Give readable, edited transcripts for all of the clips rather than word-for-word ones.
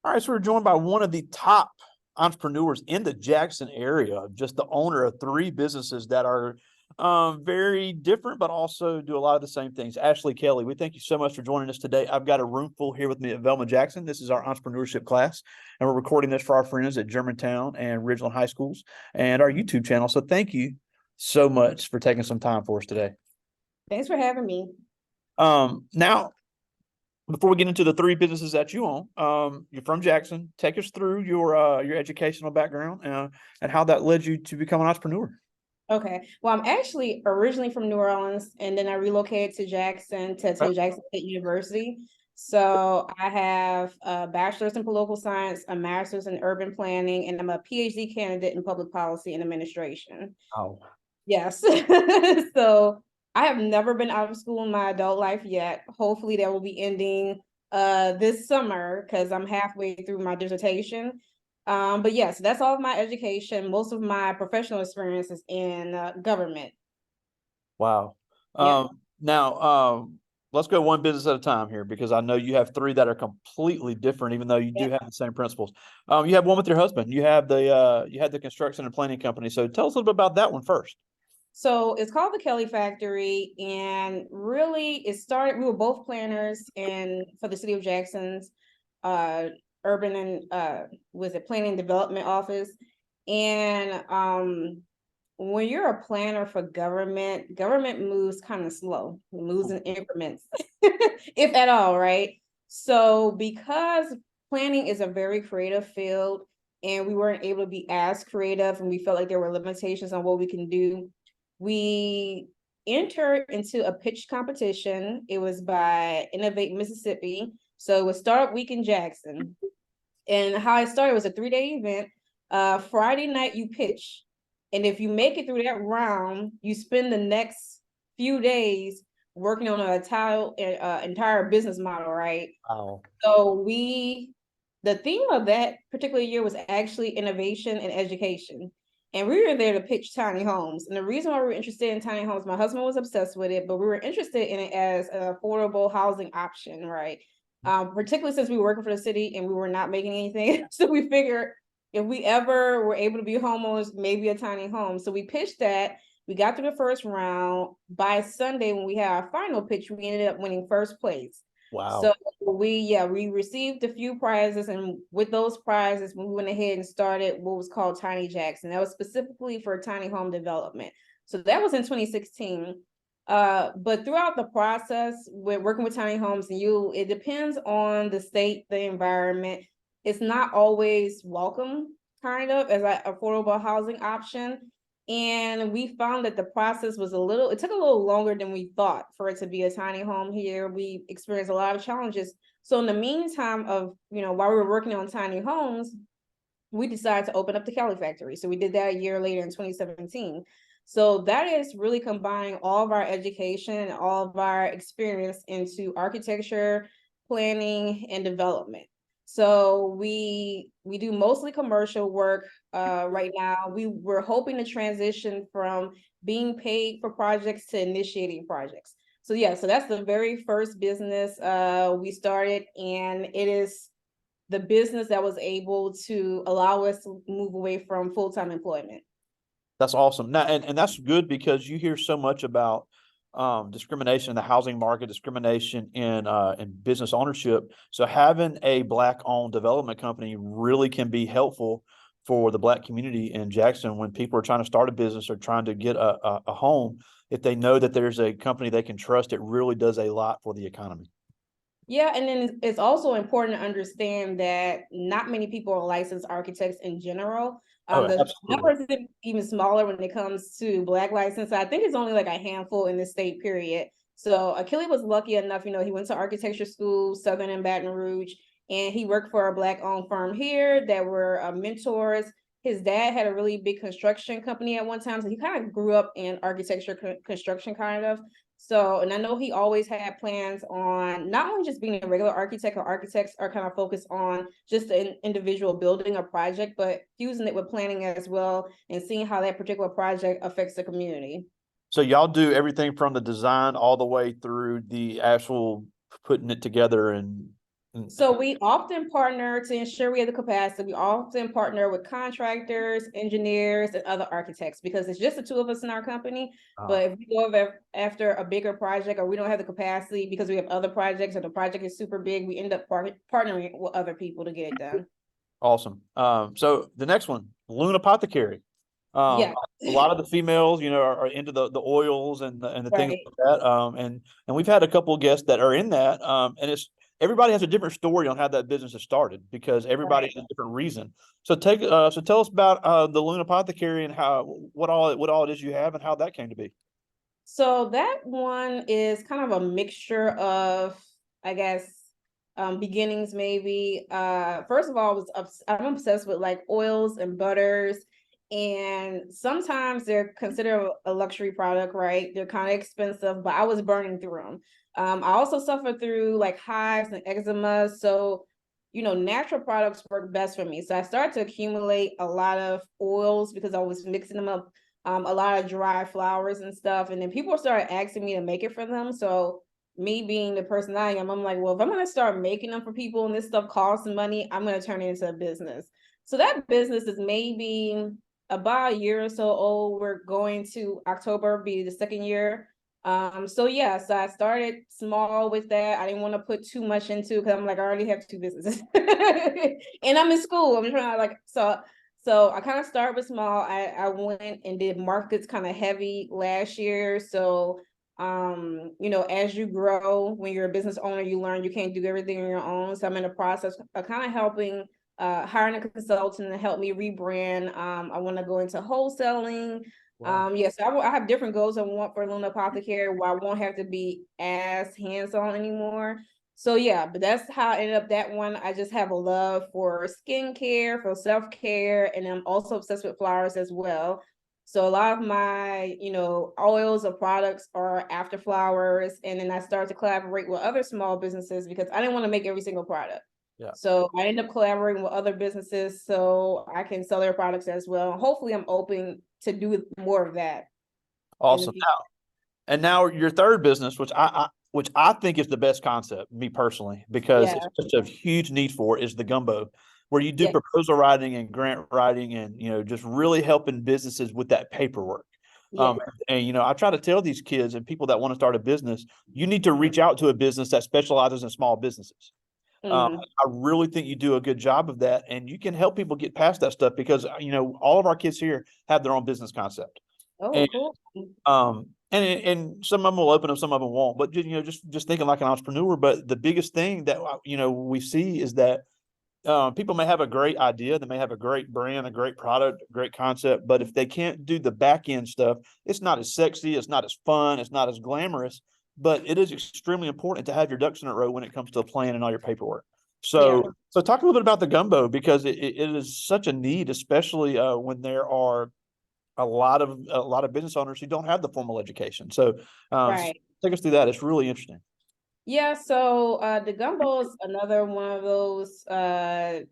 All right, so we're joined by one of the top entrepreneurs in the Jackson area, just the owner of three businesses that are very different, but also do a lot of the same things. Ashlee Kelly, we thank you so much for joining us today. I've got a room full here with me at Velma Jackson. This is our entrepreneurship class, and we're recording this for our friends at Germantown and Ridgeland High Schools and our YouTube channel. So thank you so much for taking some time for us today. Thanks for having me. Now, before we get into the three businesses that you own, you're from Jackson. Take us through your educational background and how that led you to become an entrepreneur. Okay. Well, I'm actually originally from New Orleans, and then I relocated to Jackson to attend Jackson State University. So I have a bachelor's in political science, a master's in urban planning, and I'm a PhD candidate in public policy and administration. Oh, Yes. So I have never been out of school in my adult life yet. Hopefully that will be ending this summer because I'm halfway through my dissertation. But yes, that's all of my education. Most of my professional experience is in government. wow. Yeah. Now, let's go one business at a time here because I know you have three that are completely different, even though you do Yeah. have the same principles. You have one with your husband. You had the construction and planning company. So tell us a little bit about that one first. So it's called the Kelly Factory, and really it started. We were both planners and for the city of Jackson's uh urban and was it planning development office. And when you're a planner for government moves kind of slow. It moves in increments, if at all, right? So because planning is a very creative field and we weren't able to be as creative and we felt like there were limitations on what we can do, we entered into a pitch competition. It was by Innovate Mississippi. So it was Startup Week in Jackson. And how it started was a 3-day event. Friday night you pitch. And if you make it through that round, you spend the next few days working on an entire business model, right? Wow. So the theme of that particular year was actually innovation and education. And we were there to pitch tiny homes. And the reason why we were interested in tiny homes, my husband was obsessed with it, but we were interested in it as an affordable housing option, right? Particularly since we were working for the city and we were not making anything. So we figured if we ever were able to be homeowners, maybe a tiny home. So we pitched that. We got through the first round. By Sunday, when we had our final pitch, we ended up winning first place. So Wow. we received a few prizes, and with those prizes, we went ahead and started what was called Tiny Jackson. That was specifically for tiny home development. So that was in 2016. But throughout the process, with working with tiny homes, it depends on the state, the environment. It's not always welcome, kind of, as an affordable housing option. And we found that the process was it took a little longer than we thought for it to be a tiny home here. We experienced a lot of challenges. So in the meantime while we were working on tiny homes, we decided to open up the Kelly Factory. So we did that a year later in 2017. So that is really combining all of our education and all of our experience into architecture, planning, and development. So we do mostly commercial work right now. We were hoping to transition from being paid for projects to initiating projects. So yeah, so that's the very first business we started, and it is the business that was able to allow us to move away from full-time employment. That's awesome. Now, and that's good because you hear so much about discrimination in the housing market, discrimination in business ownership. So having a Black-owned development company really can be helpful for the Black community in Jackson when people are trying to start a business or trying to get a home. If they know that there's a company they can trust, it really does a lot for the economy. Yeah, and then it's also important to understand that not many people are licensed architects in general. Oh, The absolutely. numbers are even smaller when it comes to Black license. I think it's only like a handful in the state, period. So Achille was lucky enough, he went to architecture school, Southern and Baton Rouge, and he worked for a Black-owned firm here that were mentors. His dad had a really big construction company at one time, so he kind of grew up in architecture, construction kind of. So, and I know he always had plans on not only just being a regular architect, or architects are kind of focused on just an individual building or project, but fusing it with planning as well and seeing how that particular project affects the community. So y'all do everything from the design all the way through the actual putting it together and So we often partner to ensure we have the capacity. We often partner with contractors, engineers, and other architects because it's just the two of us in our company. But if we go after a bigger project or we don't have the capacity because we have other projects or the project is super big, we end up partnering with other people to get it done. Awesome. So the next one, Loon Apothecary. Yeah. A lot of the females, are into the oils and the things Right. like that. And we've had a couple of guests that are in that. And it's everybody has a different story on how that business has started because everybody Right. has a different reason. So tell us about the Loon Apothecary and what all it is you have and how that came to be. So that one is kind of a mixture of, I guess, beginnings maybe. First of all, I'm obsessed with like oils and butters, and sometimes they're considered a luxury product, right? They're kind of expensive, but I was burning through them. I also suffer through like hives and eczema, so natural products work best for me. So I started to accumulate a lot of oils because I was mixing them up, a lot of dry flowers and stuff. And then people started asking me to make it for them. So me being the person I am, I'm like, well, if I'm going to start making them for people and this stuff costs money, I'm going to turn it into a business. So that business is maybe about a year or so old. We're going to October be the second year. So I started small with that. I didn't want to put too much into because I'm like, I already have two businesses and I'm in school. I'm trying to so I kind of started with small. I went and did markets kind of heavy last year. So as you grow, when you're a business owner, you learn you can't do everything on your own. So I'm in the process of kind of helping, hiring a consultant to help me rebrand. I want to go into wholesaling. Wow. So I have different goals I want for Luna Apothecary where I won't have to be as hands-on anymore. So but that's how I ended up that one. I just have a love for skincare, for self-care, and I'm also obsessed with flowers as well. So a lot of my, oils or products are after flowers. And then I started to collaborate with other small businesses because I didn't want to make every single product. Yeah. So I ended up collaborating with other businesses so I can sell their products as well. Hopefully I'm open to do more of that in the Awesome. future. Now your third business, which I think is the best concept, me personally, because Yeah. it's such a huge need for, is the Gumbeaux, where you do Yeah. proposal writing and grant writing and just really helping businesses with that paperwork. Yeah. And I try to tell these kids and people that want to start a business, you need to reach out to a business that specializes in small businesses. Mm. I really think you do a good job of that, and you can help people get past that stuff because all of our kids here have their own business concept. Oh, And cool. and some of them will open up, some of them won't. But just thinking like an entrepreneur. But the biggest thing that we see is that people may have a great idea, they may have a great brand, a great product, a great concept, but if they can't do the back end stuff, it's not as sexy, it's not as fun, it's not as glamorous. But it is extremely important to have your ducks in a row when it comes to a plan and all your paperwork. Yeah. So talk a little bit about the Gumbeaux because it is such a need, especially when there are a lot of business owners who don't have the formal education. So Right. take us through that. It's really interesting. Yeah, so the Gumbo is another one of those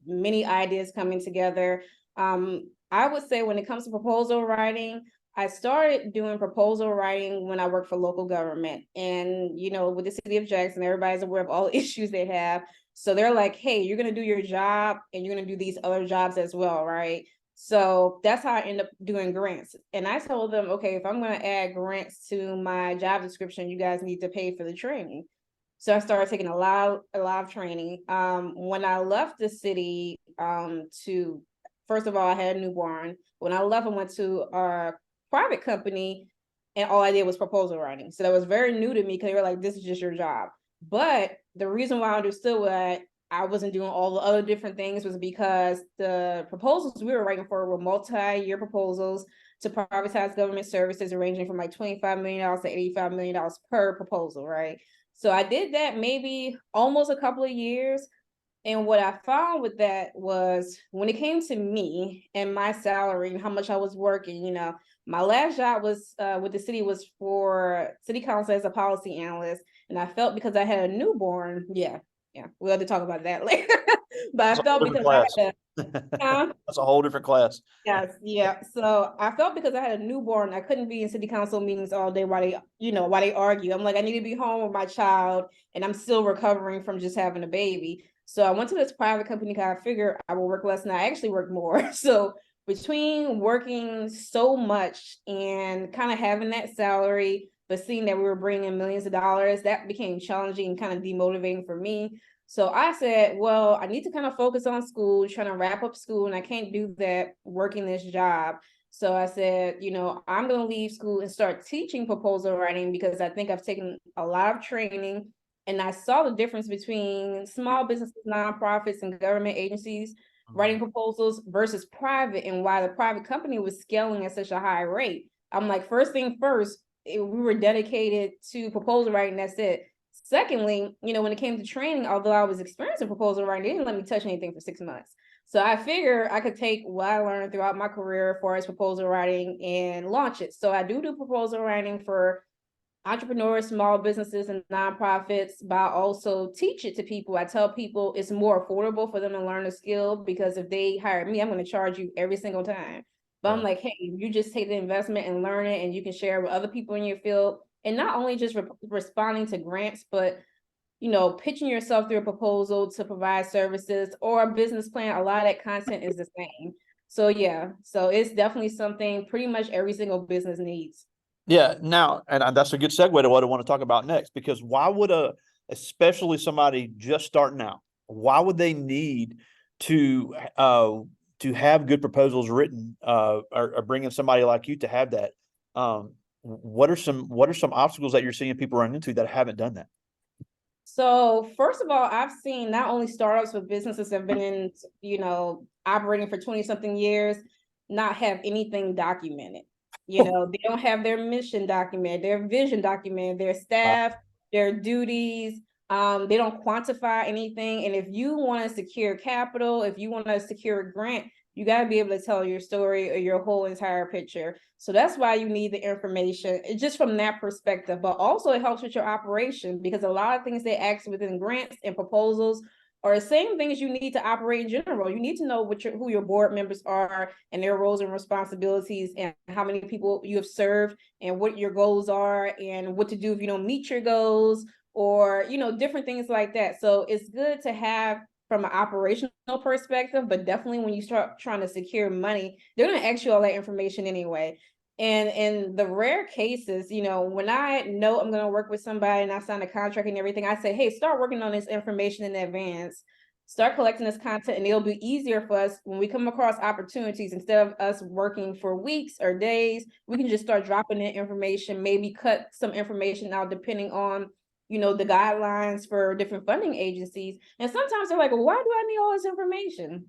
many ideas coming together. I would say when it comes to proposal writing, I started doing proposal writing when I worked for local government. And, with the city of Jackson, everybody's aware of all the issues they have. So they're like, hey, you're going to do your job and you're going to do these other jobs as well, right? So that's how I end up doing grants. And I told them, okay, if I'm going to add grants to my job description, you guys need to pay for the training. So I started taking a lot of training. When I left the city, to first of all, I had a newborn. When I left, I went to a private company, and all I did was proposal writing. So that was very new to me because they were like, "This is just your job." But the reason why I understood why I wasn't doing all the other different things was because the proposals we were writing for were multi-year proposals to privatize government services, ranging from like $25 million to $85 million per proposal, right? So I did that maybe almost a couple of years. And what I found with that was when it came to me and my salary and how much I was working, my last job was with the city was for city council as a policy analyst. And I felt because I had a newborn, we'll have to talk about that later. But It's I a whole felt different because I class. had That's a whole different class. Yes, yeah. So I felt because I had a newborn, I couldn't be in city council meetings all day while they argue. I'm like, I need to be home with my child, and I'm still recovering from just having a baby. So I went to this private company because I figured I will work less, and I actually work more. So between working so much and kind of having that salary, but seeing that we were bringing in millions of dollars, that became challenging and kind of demotivating for me. So I said, well, I need to kind of focus on school, trying to wrap up school, and I can't do that working this job. So I said, I'm going to leave school and start teaching proposal writing because I think I've taken a lot of training and I saw the difference between small businesses, nonprofits, and government agencies writing proposals versus private, and why the private company was scaling at such a high rate. I'm like, first thing first, we were dedicated to proposal writing. That's it. Secondly, when it came to training, although I was experienced in proposal writing, they didn't let me touch anything for 6 months. So I figured I could take what I learned throughout my career as far as proposal writing and launch it. So I do proposal writing for entrepreneurs, small businesses, and nonprofits, but I also teach it to people. I tell people it's more affordable for them to learn a skill because if they hire me, I'm going to charge you every single time. But I'm like, hey, you just take the investment and learn it, and you can share with other people in your field. And not only just responding to grants, but pitching yourself through a proposal to provide services or a business plan. A lot of that content is the same. So yeah, so it's definitely something pretty much every single business needs. Yeah, now, and that's a good segue to what I want to talk about next, because why would especially somebody just starting out, why would they need to have good proposals written, or bring in somebody like you to have that? What are some obstacles that you're seeing people run into that haven't done that? So first of all, I've seen not only startups, but businesses that have been operating for 20 something years, not have anything documented. They don't have their mission documented, their vision documented, their staff, their duties. They don't quantify anything. And if you want to secure capital, if you want to secure a grant, you got to be able to tell your story or your whole entire picture. So that's why you need the information, just from that perspective. But also it helps with your operation, because a lot of things they ask within grants and proposals are the same things you need to operate in general. You need to know who your board members are and their roles and responsibilities, and how many people you have served, and what your goals are, and what to do if you don't meet your goals, or different things like that. So it's good to have from an operational perspective, but definitely when you start trying to secure money, they're going to ask you all that information anyway. And in the rare cases, when I know I'm going to work with somebody and I sign a contract and everything, I say, hey, start working on this information in advance, start collecting this content, and it'll be easier for us when we come across opportunities. Instead of us working for weeks or days, we can just start dropping in information, maybe cut some information out depending on the guidelines for different funding agencies. And sometimes they're like, well, why do I need all this information?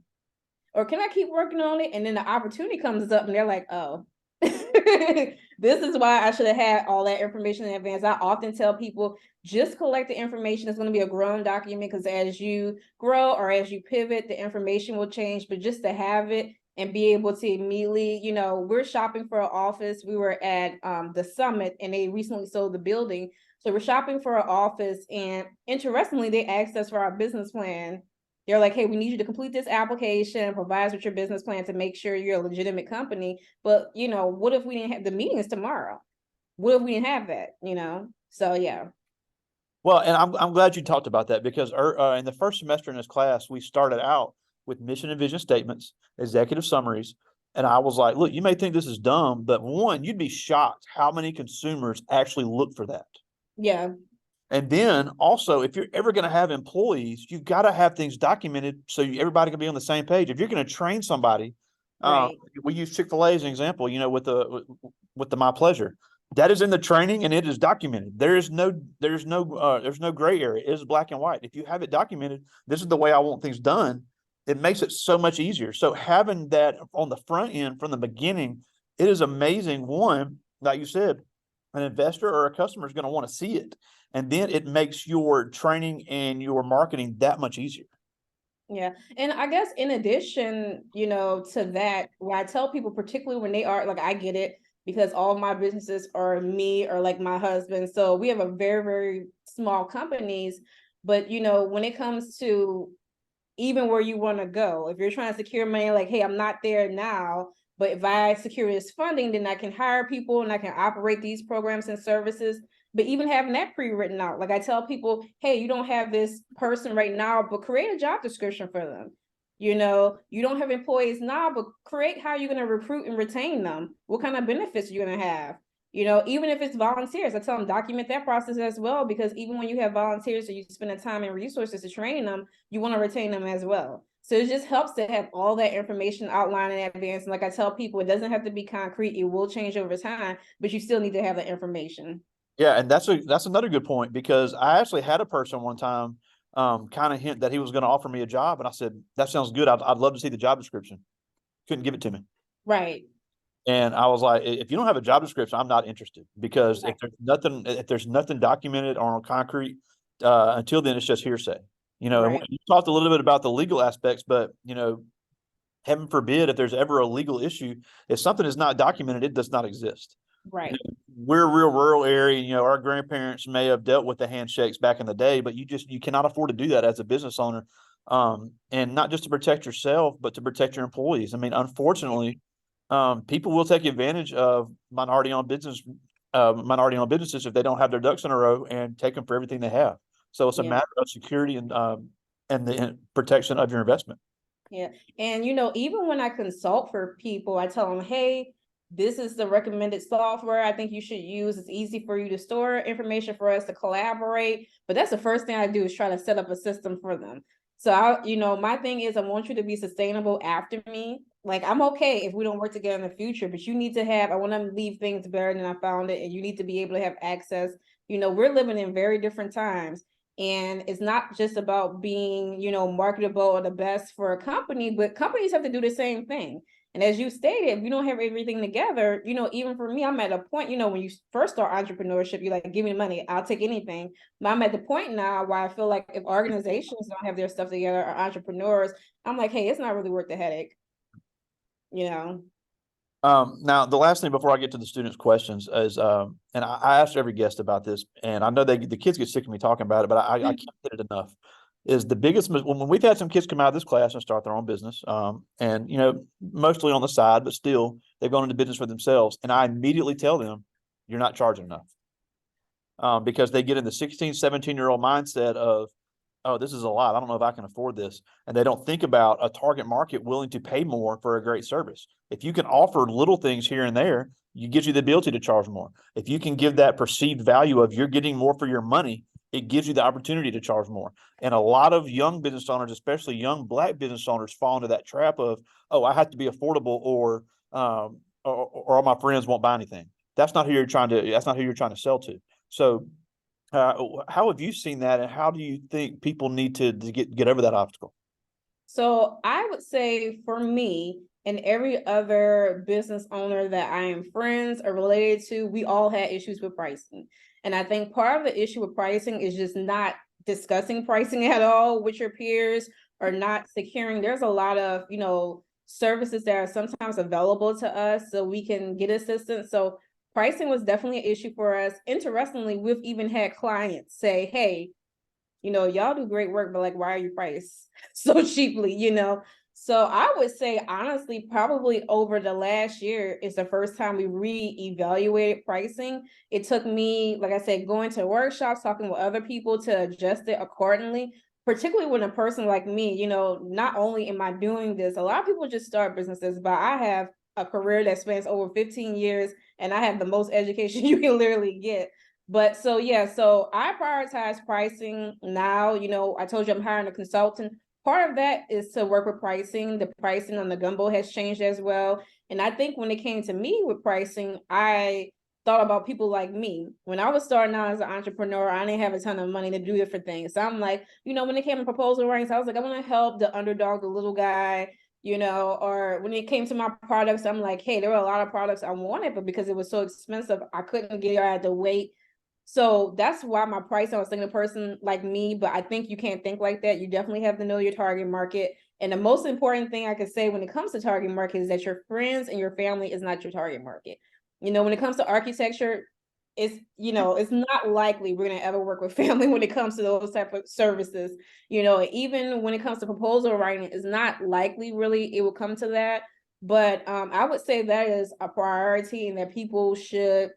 Or can I keep working on it? And then the opportunity comes up and they're like, oh, this is why I should have had all that information in advance. I often tell people, just collect the information. It's going to be a growing document, because as you grow or as you pivot, the information will change. But just to have it and be able to immediately, we're shopping for an office. We were at the summit and they recently sold the building. So we're shopping for an office, and interestingly, they asked us for our business plan. They're like, hey, we need you to complete this application, provide us with your business plan to make sure you're a legitimate company. But, what if we didn't have the meetings tomorrow? What if we didn't have that, So, yeah. Well, and I'm glad you talked about that, because in the first semester in this class, we started out with mission and vision statements, executive summaries. And I was like, look, you may think this is dumb, but one, you'd be shocked how many consumers actually look for that. Yeah. And then also, if you're ever going to have employees, you've got to have things documented so everybody can be on the same page. If you're going to train somebody, Right. we use Chick-fil-A as an example, with the My Pleasure. That is in the training and it is documented. There's no gray area. It is black and white. If you have it documented, this is the way I want things done. It makes it so much easier. So having that on the front end from the beginning, it is amazing. One, like you said, an investor or a customer is going to want to see it. And then it makes your training and your marketing that much easier. Yeah. And I guess in addition, to that, when I tell people, particularly when they are like, I get it, because all my businesses are me or like my husband. So we have a very, very small companies. But, when it comes to even where you want to go. If you're trying to secure money, like, hey, I'm not there now, but if I secure this funding, then I can hire people and I can operate these programs and services. But even having that pre-written out, like I tell people, hey, you don't have this person right now, but create a job description for them. You know, you don't have employees now, but create how you're going to recruit and retain them. What kind of benefits you're going to have. You know, even if it's volunteers, I tell them document that process as well, because even when you have volunteers or you spend the time and resources to train them, you want to retain them as well. So it just helps to have all that information outlined in advance. And like I tell people, it doesn't have to be concrete. It will change over time, but you still need to have the information. Yeah, and that's another good point, because I actually had a person one time kind of hint that he was going to offer me a job, and I said, that sounds good. I'd love to see the job description. Couldn't give it to me. Right. And I was like, if you don't have a job description, I'm not interested, because Right. if there's nothing documented or on concrete, until then it's just hearsay. And Right. you talked a little bit about the legal aspects, but heaven forbid, if there's ever a legal issue, if something is not documented, it does not exist. Right. We're a real rural area. Our grandparents may have dealt with the handshakes back in the day, but you cannot afford to do that as a business owner. And not just to protect yourself, but to protect your employees. I mean, unfortunately, people will take advantage of minority-owned businesses if they don't have their ducks in a row, and take them for everything they have. So it's a Yeah. matter of security and the protection of your investment. Yeah. And, even when I consult for people, I tell them, hey, this is the recommended software I think you should use. It's easy for you to store information, for us to collaborate. But that's the first thing I do, is try to set up a system for them. So my thing is, I want you to be sustainable after me. Like, I'm okay if we don't work together in the future, but you need to I want to leave things better than I found it. And you need to be able to have access. We're living in very different times. And it's not just about being, marketable or the best for a company, but companies have to do the same thing. And as you stated, if you don't have everything together, even for me, I'm at a point, when you first start entrepreneurship, you're like, give me the money, I'll take anything. But I'm at the point now where I feel like if organizations don't have their stuff together, or entrepreneurs, I'm like, hey, it's not really worth the headache, you know? Now, the last thing before I get to the students' questions is, and I asked every guest about this, and I know the kids get sick of me talking about it, but I can't get it enough. Is the biggest when we've had some kids come out of this class and start their own business, and mostly on the side, but still they've gone into business for themselves, and I immediately tell them, you're not charging enough, because they get in the 16, 17-year-old mindset of, oh, this is a lot, I don't know if I can afford this. And they don't think about a target market willing to pay more for a great service. If you can offer little things here and there, you gives you the ability to charge more. If you can give that perceived value of you're getting more for your money, it gives you the opportunity to charge more. And a lot of young business owners, especially young Black business owners, fall into that trap of, oh, I have to be affordable, or all my friends won't buy anything. That's not who you're trying to sell to. So how have you seen that, and how do you think people need to get over that obstacle? So I would say, for me and every other business owner that I am friends or related to, we all had issues with pricing. And I think part of the issue with pricing is just not discussing pricing at all with your peers, or not securing. There's a lot of, services that are sometimes available to us so we can get assistance. So pricing was definitely an issue for us. Interestingly, we've even had clients say, hey, y'all do great work, but like, why are you priced so cheaply? So I would say, honestly, probably over the last year is the first time we re-evaluated pricing. It took me, like I said, going to workshops, talking with other people to adjust it accordingly, particularly when a person like me, not only am I doing this, a lot of people just start businesses, but I have a career that spans over 15 years, and I have the most education you can literally get. But so I prioritize pricing now. I told you I'm hiring a consultant. Part of that is to work with pricing. The pricing on the Gumbeaux has changed as well. And I think when it came to me with pricing, I thought about people like me. When I was starting out as an entrepreneur, I didn't have a ton of money to do different things. So I'm like, when it came to proposal ranks, I was like, I want to help the underdog, the little guy, or when it came to my products, I'm like, hey, there were a lot of products I wanted, but because it was so expensive, I couldn't get it. I had to wait. So that's why my price, I was thinking a person like me, but I think you can't think like that. You definitely have to know your target market. And the most important thing I could say when it comes to target market is that your friends and your family is not your target market. When it comes to architecture, it's, it's not likely we're going to ever work with family when it comes to those type of services. Even when it comes to proposal writing, it's not likely really it will come to that. But I would say that is a priority, and that people should.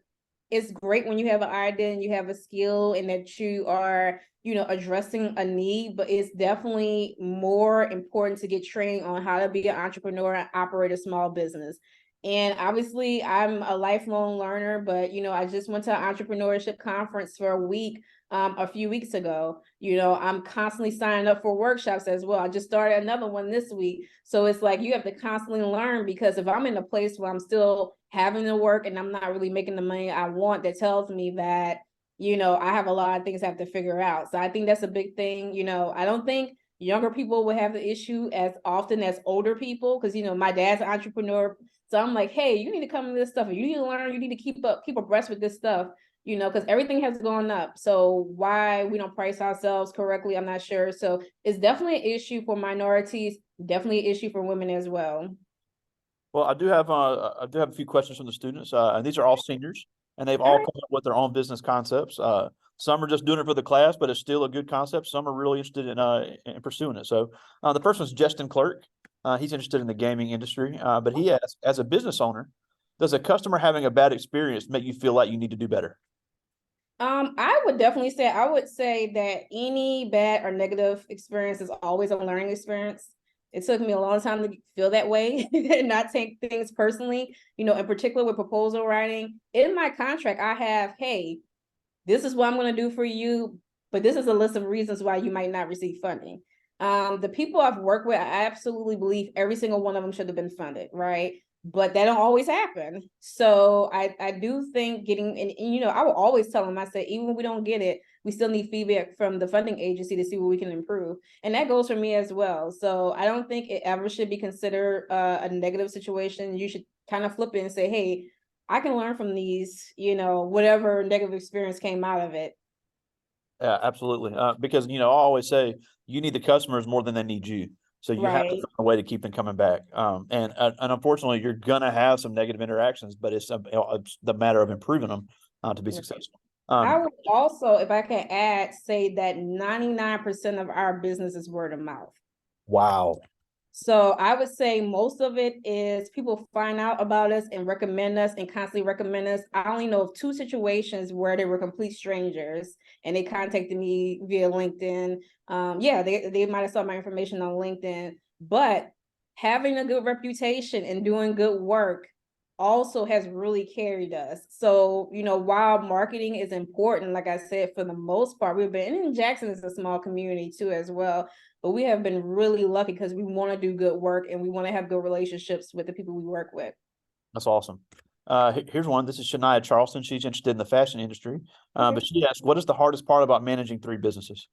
It's great when you have an idea and you have a skill and that you are, addressing a need, but it's definitely more important to get trained on how to be an entrepreneur and operate a small business. And obviously, I'm a lifelong learner, but I just went to an entrepreneurship conference for a week a few weeks ago. I'm constantly signing up for workshops as well. I just started another one this week. So it's like you have to constantly learn, because if I'm in a place where I'm still having to work and I'm not really making the money I want, that tells me that, I have a lot of things I have to figure out. So I think that's a big thing. I don't think younger people will have the issue as often as older people, because my dad's an entrepreneur. So I'm like, hey, you need to come to this stuff. You need to learn. You need to keep abreast with this stuff. Because everything has gone up. So why we don't price ourselves correctly, I'm not sure. So it's definitely an issue for minorities. Definitely an issue for women as well. Well, I do have a few questions from the students, and these are all seniors, and they've All all right. come up with their own business concepts. Some are just doing it for the class, but it's still a good concept. Some are really interested in pursuing it. So, the first one's Justin Clerk. He's interested in the gaming industry, but he asks, as a business owner, does a customer having a bad experience make you feel like you need to do better? I would definitely say, I would say that any bad or negative experience is always a learning experience. It took me a long time to feel that way and not take things personally, in particular with proposal writing. In my contract, I have, hey, this is what I'm going to do for you, but this is a list of reasons why you might not receive funding. The people I've worked with, I absolutely believe every single one of them should have been funded, right? But that don't always happen. So I do think getting, and I will always tell them, I said, even when we don't get it, we still need feedback from the funding agency to see what we can improve. And that goes for me as well. So I don't think it ever should be considered a negative situation. You should kind of flip it and say, hey, I can learn from these, whatever negative experience came out of it. Yeah, absolutely. Because I always say you need the customers more than they need you. So you have to Right. find a way to keep them coming back. And unfortunately, you're gonna have some negative interactions, but it's the matter of improving them to be Right. successful. I Um, would also, if I can add, say that 99% of our business is word of mouth. wow. So I would say most of it is people find out about us and recommend us and constantly recommend us. I only know of two situations where they were complete strangers and they contacted me via LinkedIn. Yeah, they might have saw my information on LinkedIn, but having a good reputation and doing good work also has really carried us. So, while marketing is important, like I said, for the most part, we've been, and Jackson is a small community too, as well. But we have been really lucky because we want to do good work and we want to have good relationships with the people we work with. That's awesome. Here's one. This is Shania Charleston. She's interested in the fashion industry, Okay. but she asked, "What is the hardest part about managing three businesses?"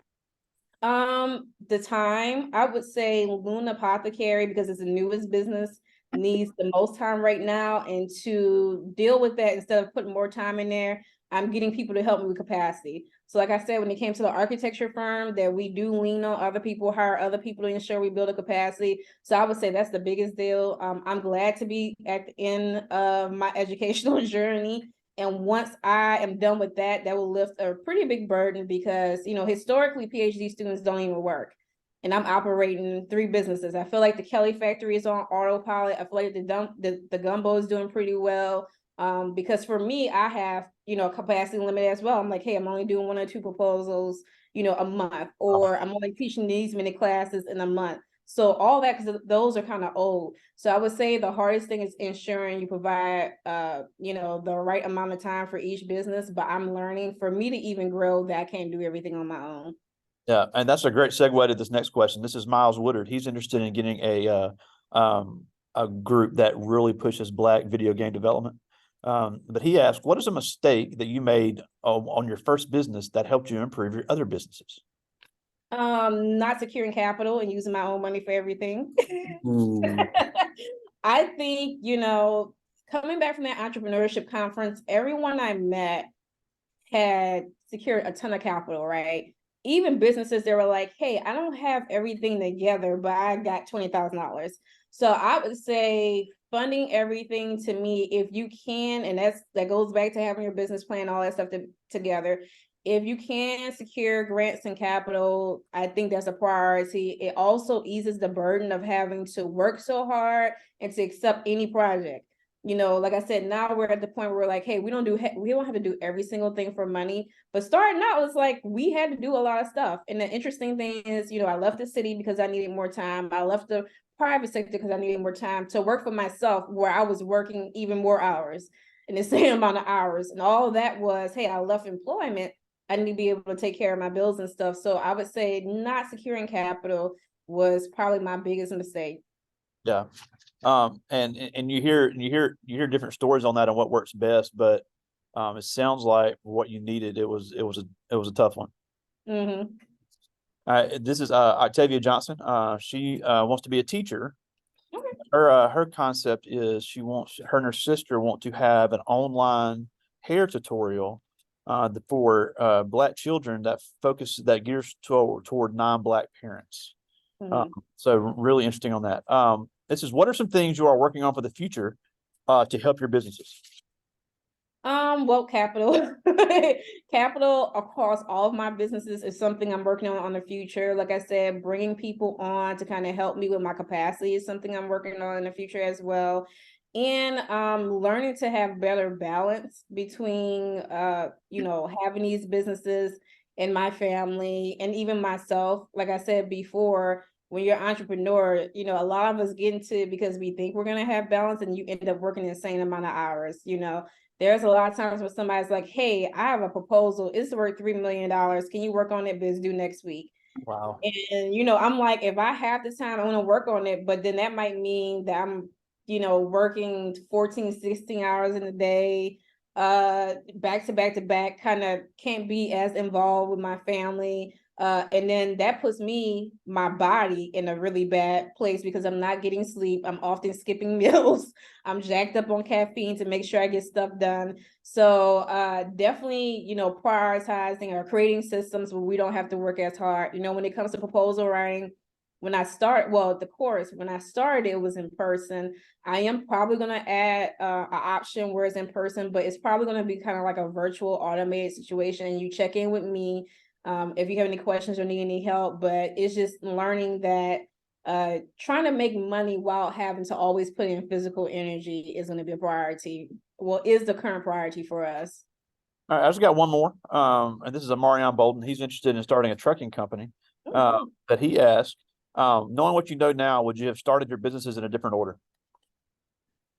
The time, I would say Loon Apothecary, because it's the newest business, needs the most time right now. And to deal with that, instead of putting more time in there, I'm getting people to help me with capacity. So like I said, when it came to the architecture firm, that we do lean on other people, hire other people to ensure we build a capacity. So I would say that's the biggest deal. I'm glad to be at the end of my educational journey. And once I am done with that, that will lift a pretty big burden, because, historically, PhD students don't even work. And I'm operating three businesses. I feel like the Kelly factory is on autopilot. I feel like the Gumbeaux is doing pretty well. Because for me, I have, a capacity limit as well. I'm like, hey, I'm only doing one or two proposals, a month, or I'm only teaching these many classes in a month. So all that, because those are kind of old. So I would say the hardest thing is ensuring you provide, the right amount of time for each business. But I'm learning, for me to even grow, that I can't do everything on my own. Yeah, and that's a great segue to this next question. This is Miles Woodard. He's interested in getting a group that really pushes Black video game development. But he asked, "What is a mistake that you made on your first business that helped you improve your other businesses?" Not securing capital and using my own money for everything. Ooh. I think, coming back from that entrepreneurship conference, everyone I met had secured a ton of capital, right? Even businesses, they were like, hey, I don't have everything together, but I got $20,000. So I would say funding everything to me, if you can, and that goes back to having your business plan, all that stuff together. If you can secure grants and capital, I think that's a priority. It also eases the burden of having to work so hard and to accept any project. You know, like I said, now we're at the point where we're like, hey, we don't have to do every single thing for money. But starting out, it's like we had to do a lot of stuff. And the interesting thing is, I left the city because I needed more time. I left the private sector because I needed more time to work for myself, where I was working even more hours in the same amount of hours. And all of that was, hey, I left employment. I need to be able to take care of my bills and stuff. So I would say not securing capital was probably my biggest mistake. Yeah. And you hear different stories on that and what works best, but it sounds like what you needed, it was a tough one. Mm-hmm. This is Octavia Johnson. She wants to be a teacher. Okay. Her concept is her and her sister want to have an online hair tutorial for Black children that gears toward non-Black parents. Mm-hmm. So really interesting on that. This is, what are some things you are working on for the future to help your businesses? Well, capital, capital across all of my businesses is something I'm working on the future. Like I said, bringing people on to kind of help me with my capacity is something I'm working on in the future as well. And learning to have better balance between having these businesses and my family and even myself. Like I said before, when you're an entrepreneur, a lot of us get into it because we think we're gonna have balance, and you end up working the insane amount of hours. There's a lot of times when somebody's like, hey, I have a proposal, it's worth $3 million. Can you work on it, but it's due next week? Wow. And I'm like, if I have the time, I want to work on it, but then that might mean that I'm working 14, 16 hours in a day, back to back to back, kind of can't be as involved with my family. And then that puts my body in a really bad place because I'm not getting sleep. I'm often skipping meals. I'm jacked up on caffeine to make sure I get stuff done. So definitely, prioritizing or creating systems where we don't have to work as hard. When it comes to proposal writing, when I started, it was in person. I am probably going to add an option where it's in person, but it's probably going to be kind of like a virtual automated situation. And you check in with me if you have any questions or need any help. But it's just learning that trying to make money while having to always put in physical energy is going to be a priority. Well, is the current priority for us. All right, I just got one more. And this is a Marion Bolden. He's interested in starting a trucking company. That he asked, knowing what you know now, would you have started your businesses in a different order?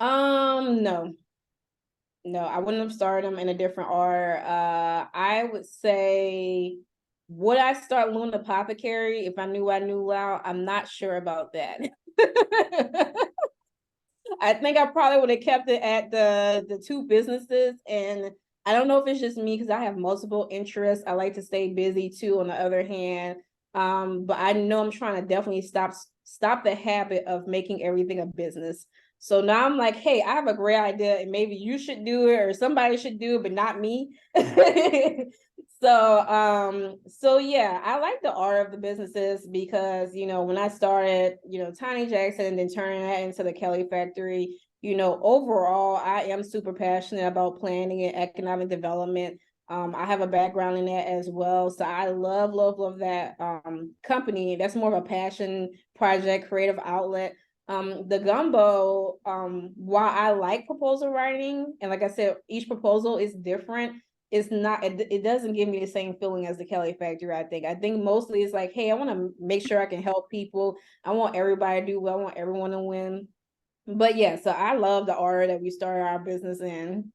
No. No, I wouldn't have started them in a different order. I would say, would I start Luna Apothecary if I knew now? I'm not sure about that. I think I probably would have kept it at the two businesses. And I don't know if it's just me because I have multiple interests. I like to stay busy too, on the other hand. But I know I'm trying to definitely stop the habit of making everything a business. So now I'm like, hey, I have a great idea and maybe you should do it or somebody should do it, but not me. So yeah, I like the art of the businesses because, when I started, Tiny Jackson and then turning that into the Kelly Factory, overall, I am super passionate about planning and economic development. I have a background in that as well. So I love that company. That's more of a passion project, creative outlet. The Gumbeaux, while I like proposal writing, and like I said, each proposal is different, it doesn't give me the same feeling as the Kelly Factory. I think mostly it's like, hey, I want to make sure I can help people. I want everybody to do well. I want everyone to win. But yeah, so I love the order that we started our business in.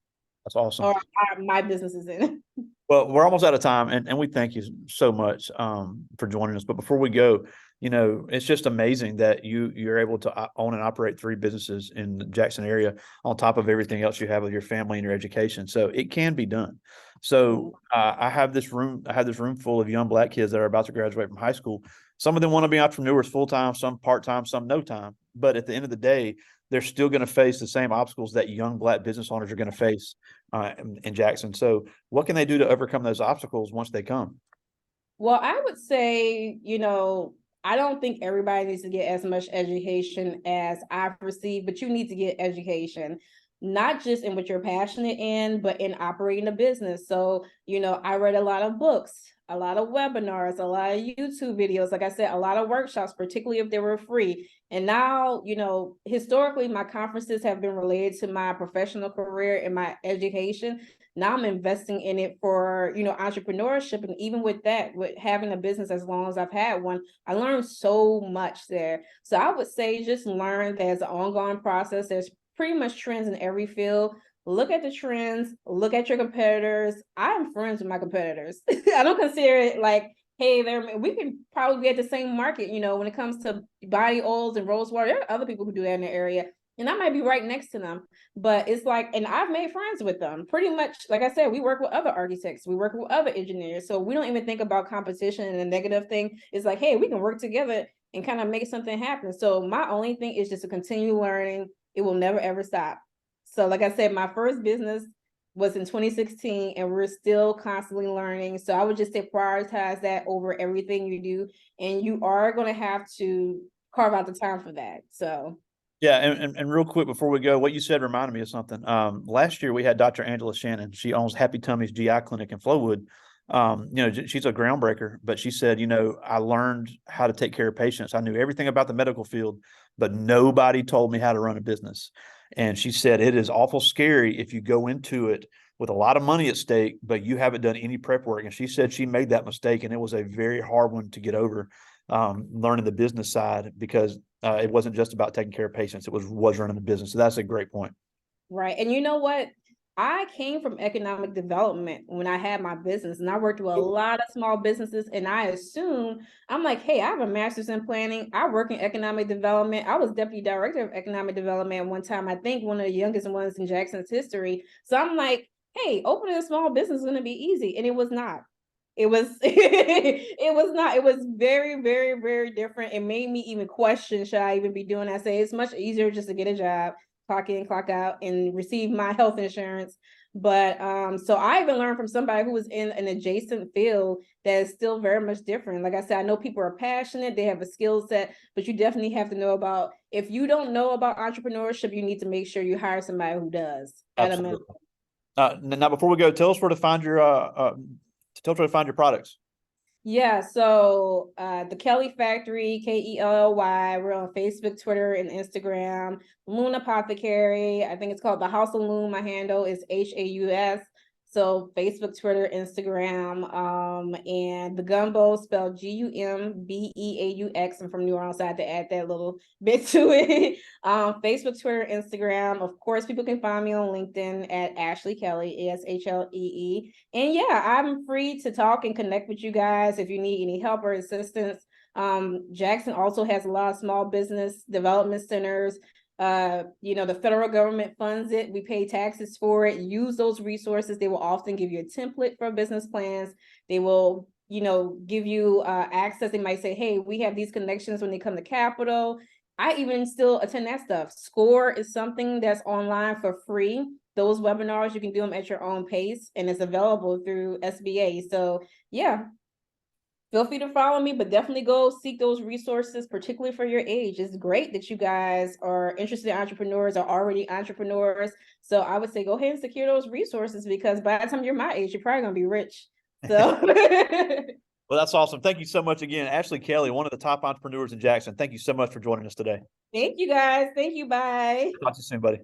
That's awesome. Or my business is in. Well, we're almost out of time, and we thank you so much for joining us. But before we go, it's just amazing that you're able to own and operate 3 businesses in the Jackson area on top of everything else you have with your family and your education. So it can be done. So I have this room full of young Black kids that are about to graduate from high school. Some of them want to be entrepreneurs full time, some part time, some no time. But at the end of the day, they're still going to face the same obstacles that young Black business owners are going to face in Jackson. So what can they do to overcome those obstacles once they come? Well, I would say, I don't think everybody needs to get as much education as I've received, but you need to get education, not just in what you're passionate in, but in operating a business. So, I read a lot of books, a lot of webinars, a lot of YouTube videos, like I said, a lot of workshops, particularly if they were free. And now, historically, my conferences have been related to my professional career and my education. Now I'm investing in it for, entrepreneurship. And even with that, with having a business as long as I've had one, I learned so much there. So I would say just learn that it's an ongoing process. There's pretty much trends in every field. Look at the trends, look at your competitors. I'm friends with my competitors. I don't consider it like, hey, we can probably be at the same market, when it comes to body oils and rose water. There are other people who do that in the area. And I might be right next to them, but it's like, and I've made friends with them pretty much. Like I said, we work with other architects, we work with other engineers. So we don't even think about competition and a negative thing. It's like, hey, we can work together and kind of make something happen. So my only thing is just to continue learning. It will never, ever stop. So like I said, my first business was in 2016 and we're still constantly learning. So I would just say prioritize that over everything you do. And you are going to have to carve out the time for that. So. Yeah, and real quick before we go, what you said reminded me of something. Last year we had Dr. Angela Shannon. She owns Happy Tummy's GI Clinic in Flowood. She's a groundbreaker, but she said, I learned how to take care of patients. I knew everything about the medical field, but nobody told me how to run a business. And she said, it is awful scary if you go into it with a lot of money at stake, but you haven't done any prep work. And she said she made that mistake, and it was a very hard one to get over, learning the business side, because it wasn't just about taking care of patients. It was running the business. So that's a great point. Right. And you know what? I came from economic development when I had my business, and I worked with a lot of small businesses. And I assume, I'm like, hey, I have a master's in planning. I work in economic development. I was deputy director of economic development at one time. I think one of the youngest ones in Jackson's history. So I'm like, hey, opening a small business is going to be easy. And it was not. It was it was not. It was very, very, very different. It made me even question, should I even be doing that? I say it's much easier just to get a job, clock in, clock out, and receive my health insurance. But so I even learned from somebody who was in an adjacent field that is still very much different. Like I said, I know people are passionate, they have a skill set, but you definitely have to know about, if you don't know about entrepreneurship, you need to make sure you hire somebody who does at a minimum. Now, before we go, tell us where to find your products. Yeah, so the Kelly Factory, Kelly. We're on Facebook, Twitter, and Instagram. Loon Apothecary, I think it's called the House of Loon. My handle is HAUS. So Facebook, Twitter, Instagram, and the Gumbeaux spelled GUMBEAUX. I'm from New Orleans, so I had to add that little bit to it. Facebook, Twitter, Instagram. Of course, people can find me on LinkedIn at Ashlee Kelly, ASHLEE. And yeah, I'm free to talk and connect with you guys if you need any help or assistance. Jackson also has a lot of small business development centers. The federal government funds it. We pay taxes for it. Use those resources. They will often give you a template for business plans. They will, give you access. They might say, hey, we have these connections when they come to Capital. I even still attend that stuff. SCORE is something that's online for free. Those webinars, you can do them at your own pace, and it's available through SBA. So yeah, feel free to follow me, but definitely go seek those resources, particularly for your age. It's great that you guys are interested in entrepreneurs, are already entrepreneurs. So I would say go ahead and secure those resources, because by the time you're my age, you're probably going to be rich. So Well, that's awesome. Thank you so much again. Ashlee Kelly, one of the top entrepreneurs in Jackson. Thank you so much for joining us today. Thank you guys. Thank you. Bye. Talk to you soon, buddy.